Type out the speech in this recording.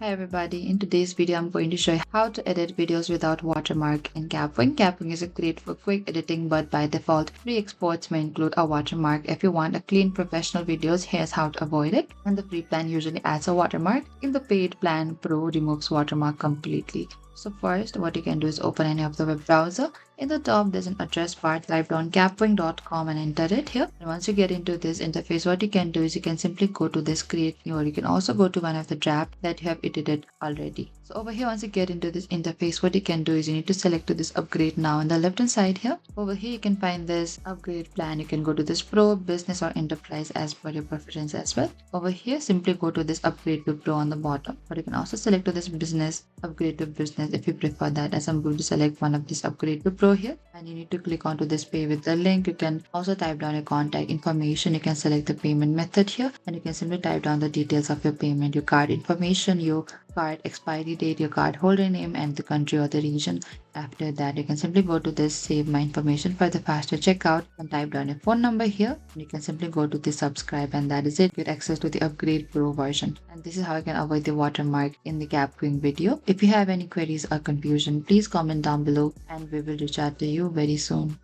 Hi everybody, in today's video I'm going to show you how to edit videos without watermark in Kapwing. Kapwing is great for quick editing, but by default free exports may include a watermark. If you want a clean professional videos, here's how to avoid it. And the free plan usually adds a watermark. In the paid plan, Pro removes watermark completely. So first what you can do is open any of the web browser. In the top there's an address bar, type down kapwing.com and enter it here. And once you get into this interface, what you can do is you can simply go to this create new, or you can also go to one of the draft that you have edited already. So over here, once you get into this interface, what you can do is you need to select to this upgrade now on the left hand side here. Over here you can find this upgrade plan. You can go to this Pro, Business or Enterprise as per your preference as well. Over here simply go to this upgrade to Pro on the bottom, but you can also select to this Business, upgrade to Business if you prefer that, as I'm going to select one of this upgrade to Pro here. And you need to click onto this pay with the link. You can also type down your contact information. You can select the payment method here, and you can simply type down the details of your payment, your card information, your card expiry date, your card holder name, and the country or the region. After that, you can simply go to this save my information for the faster checkout and type down your phone number here. And you can simply go to the subscribe, and that is it. Get access to the upgrade Pro version. And this is how you can avoid the watermark in the Kapwing video. If you have any queries or confusion, please comment down below and we will reach out to you very soon.